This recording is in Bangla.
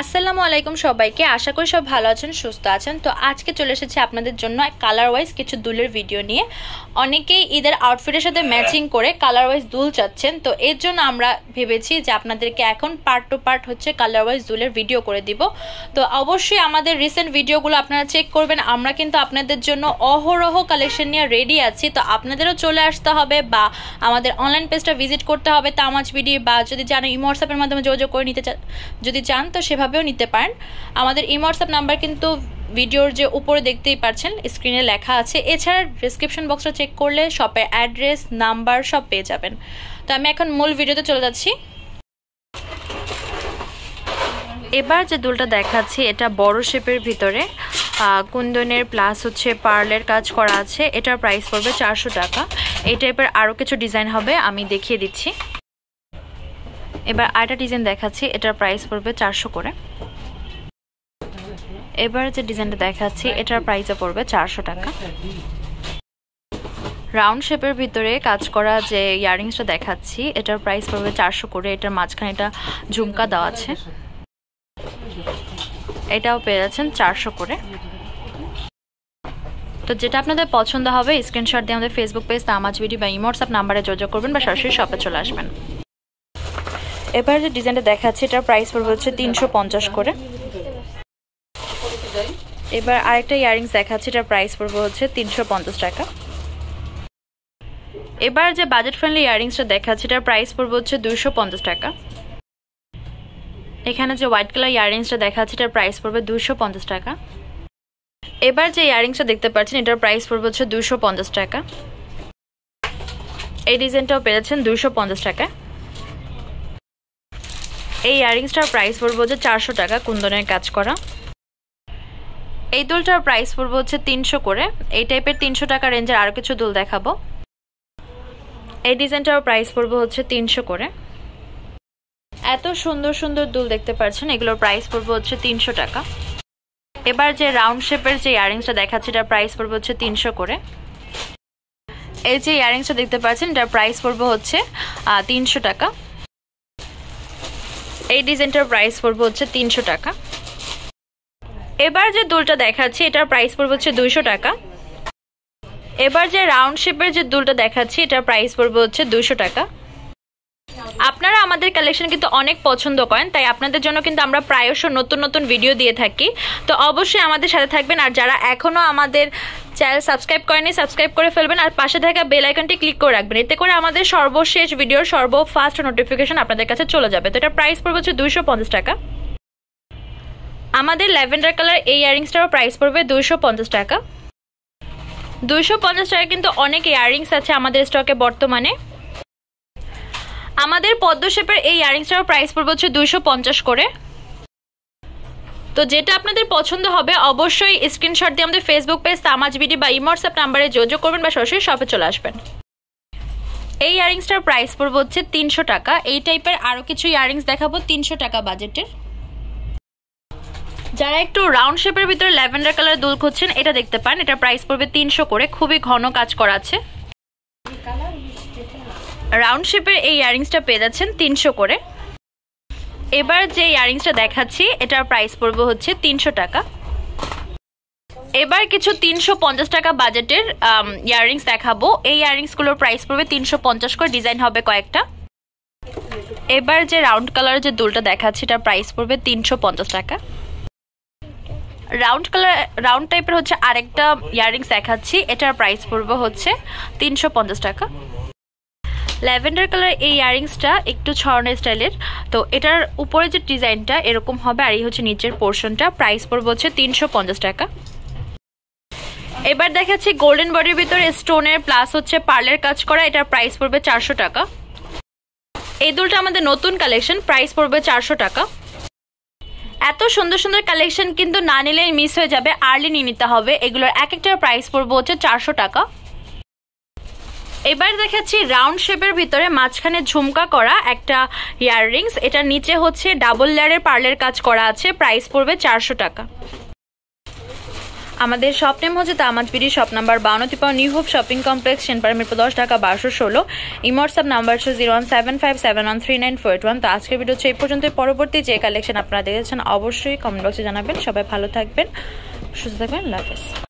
আসসালামু আলাইকুম সবাইকে। আশা করি সব ভালো আছেন, সুস্থ আছেন। তো আজকে চলে এসেছি আপনাদের জন্য কালার ওয়াইজ কিছু দুলের ভিডিও নিয়ে। অনেকেই ঈদের আউটফিটের সাথে ম্যাচিং করে কালার ওয়াইজ দুল চাচ্ছেন, তো এর জন্য আমরা ভেবেছি যে আপনাদেরকে এখন পার্ট টু পার্ট হচ্ছে কালার ওয়াইজ দুলের ভিডিও করে দিব। তো অবশ্যই আমাদের রিসেন্ট ভিডিওগুলো আপনারা চেক করবেন। আমরা কিন্তু আপনাদের জন্য অহরহ কালেকশন নিয়ে রেডি আছি, তো আপনাদেরও চলে আসতে হবে বা আমাদের অনলাইন পেজটা ভিজিট করতে হবে তামাজ বিডি, বা যদি জানো ইমো হোয়াটসঅ্যাপের মাধ্যমে যোগাযোগ করে নিতে যদি চান তো সেভাবেও নিতে পারেন। আমাদের ইমো হোয়াটসঅ্যাপ নাম্বার কিন্তু ভিডিওর যে উপরে দেখতেই পাচ্ছেন স্ক্রিনে লেখা আছে। এছাড়া ডেসক্রিপশন বক্সটা চেক করলে শপের অ্যাড্রেস নাম্বার সব পেয়ে যাবেন। তো আমি এখন মূল ভিডিওতে চলে যাচ্ছি। এবার যে দুলটা দেখাচ্ছি এটা বড় শেপের ভিতরে কুন্দনের প্লাস হচ্ছে পার্লের কাজ করা আছে। এটার প্রাইস পড়বে 400 টাকা। এই টাইপের আরও কিছু ডিজাইন হবে, আমি দেখিয়ে দিচ্ছি। এবার আরেকটা ডিজাইন দেখাচ্ছি, এটার প্রাইস পড়বে 400 করে। এবার যে ডিজাইনটা দেখাচ্ছি এটার প্রাইসও পড়বে 400 টাকা। রাউন্ড শেপের ভিতরে কাজ করা যে ইয়াররিংসটা দেখাচ্ছি এটার প্রাইস পড়বে 400 করে। এটার মাঝখানে এটা ঝুমকা দেওয়া আছে, এটাও পেয়ে যাচ্ছেন 400 করে। তো যেটা আপনাদের পছন্দ হবে স্ক্রিনশট দিয়ে আমাদের ফেসবুক পেজ তামাজ বিডি বা ইমো হোয়াটসঅ্যাপ নাম্বারে যোগাযোগ করবেন বা সরাসরি শপে চলে আসবেন। এবার যে ডিজাইনটা দেখাচ্ছি এটার প্রাইস পড়বে হচ্ছে 350 করে। এবার আরেকটা ইয়াররিংস দেখাচ্ছি, এটার প্রাইস পড়বে হচ্ছে 350 টাকা। এবার যে বাজেট ফ্রেন্ডলি ইয়াররিংসটা দেখাচ্ছি এটার প্রাইস পড়বে হচ্ছে 250 টাকা। এখানে যে হোয়াইট কালার ইয়াররিংসটা দেখাচ্ছি এটার প্রাইস পড়বে 250 টাকা। এবার যে ইয়াররিংসটা দেখতে পাচ্ছেন এটার প্রাইস পড়বে হচ্ছে 250 টাকা। এই ডিজাইনটাও পেয়ে যাচ্ছেন 250 টাকা। এই ইয়াররিংসটার প্রাইস পড়বে হচ্ছে 400 টাকা, কুন্দনের কাজ করা। এই দুলটার প্রাইস পড়বে হচ্ছে 300 করে। এই টাইপের 300 টাকা রেঞ্জের আরো কিছু দুল দেখাবো। এই ডিজাইনটার প্রাইস পড়বে হচ্ছে 300 করে। এত সুন্দর সুন্দর দুল দেখতে পাচ্ছেন, এগুলোর প্রাইস পড়বে হচ্ছে 300 টাকা। এবার যে রাউন্ড শেপের যে ইয়াররিংসটা দেখাচ্ছি এটার প্রাইস পড়বে হচ্ছে 300 করে। এই যে ইয়াররিংসটা দেখতে পাচ্ছেন এটার প্রাইস পড়বে হচ্ছে 300 টাকা। এই ডিজাইনটার প্রাইস পড়বে হচ্ছে 300 টাকা। এবার যে দুলটা দেখাচ্ছি এটার প্রাইস পড়বে হচ্ছে 200 টাকা। এবার যে রাউন্ড শেপের যে দুলটা দেখাচ্ছি এটার প্রাইস পড়বে হচ্ছে 200 টাকা। আপনারা আমাদের কালেকশন কিন্তু অনেক পছন্দ করেন, তাই আপনাদের জন্য কিন্তু আমরা প্রায়শ নতুন নতুন ভিডিও দিয়ে থাকি। তো অবশ্যই আমাদের সাথে থাকবেন, আর যারা এখনো আমাদের চ্যানেল সাবস্ক্রাইব করেনি সাবস্ক্রাইব করে ফেলবেন, আর পাশে থাকা বেল আইকনটি ক্লিক করে রাখবেন। এতে করে আমাদের সর্বশেষ ভিডিওর ফার্স্ট নোটিফিকেশন আপনাদের কাছে চলে যাবে। তো এটা প্রাইস পড়বে হচ্ছে 250 টাকা। আমাদের ল্যাভেন্ডার কালার এই ইয়াররিংসটারও প্রাইস পড়বে 250 টাকা। 250 টাকা কিন্তু অনেক ইয়াররিংস আছে আমাদের স্টকে বর্তমানে। আমাদের পদ্ম শেপের এই ইয়াররিংসটারও প্রাইস পড়বে হচ্ছে 250 করে। তো যেটা আপনাদের পছন্দ হবে অবশ্যই স্ক্রিনশট দিয়ে আমাদের ফেসবুক পেজ তামাজ বিডি বা ইমো হোয়াটসঅ্যাপ নাম্বারে যোগাযোগ করবেন বা সরাসরি শপে চলে আসবেন। এই ইয়াররিংসটার প্রাইস পড়বে হচ্ছে 300 টাকা। এই টাইপের আরো কিছু ইয়াররিংস দেখাবো 300 টাকা বাজেটের। যারা একটু রাউন্ড শেপের ভিতরে ল্যাভেন্ডার কালার দুল খুঁজছেন এটা দেখতে পান, এটার প্রাইস পড়বে 300 করে। খুবই ঘন কাজ করা আছে। রাউন্ড শেপের এই ইয়াররিংসটা পেয়ে যাচ্ছেন 300 করে। এবার যে ইয়াররিংসটা দেখাচ্ছি এটার প্রাইস পড়বে হচ্ছে 300 টাকা। এবার কিছু 350 টাকা বাজেটের ইয়াররিংস দেখাবো। এই ইয়াররিংসগুলোর প্রাইস পড়বে 350 করে, ডিজাইন হবে কয়েকটা। এবার যে রাউন্ড কালারের যে দুলটা দেখাচ্ছি এটার প্রাইস পড়বে 350 টাকা। রাউন্ড টাইপের হচ্ছে আরেকটা ইয়াররিংস দেখাচ্ছি, এটার প্রাইস পড়বে হচ্ছে 350 টাকা। ল্যাভেন্ডার কালার এই ইয়াররিংসটা একটু ছড়ানো স্টাইলের, তো এটার উপরে যে ডিজাইনটা এরকম হবে, আর এই হচ্ছে নিচের পোর্শনটা। প্রাইস পড়বে হচ্ছে 350 টাকা। এবার দেখাচ্ছি গোল্ডেন বডির ভিতরে স্টোনের প্লাস হচ্ছে পার্লের কাজ করা, এটার প্রাইস পড়বে 400 টাকা। এই দুলটা আমাদের নতুন কালেকশন, প্রাইস পড়বে 400 টাকা। এত সুন্দর সুন্দর কালেকশন কিন্তু না নিলে মিস হয়ে যাবে, আর্লি নিয়ে নিতে হবে। এগুলোর এক একটার প্রাইস পড়বে হচ্ছে 400 টাকা। এবার দেখাচ্ছি রাউন্ড শেপের ভিতরে মাঝখানে ঝুমকা করা একটা ইয়াররিংস, এটার নিচে হচ্ছে ডাবল লেয়ারের পার্লের কাজ করা আছে। প্রাইস পড়বে 400 টাকা। আমাদের শপ নেম হচ্ছে Tamaz BD, shop number 52 new hope shopping complex, Senpara, Mirpur 10, Dhaka 1216। Imo WhatsApp number হচ্ছে 01757139481। তো আজকের ভিডিও হচ্ছে এই পর্যন্ত। পরবর্তী যে কালেকশন আপনারা দেখেছেন অবশ্যই কমেন্ট বক্সে জানাবেন। সবাই ভালো থাকবেন, সুস্থ থাকবেন, আল্লাহ হাফেজ।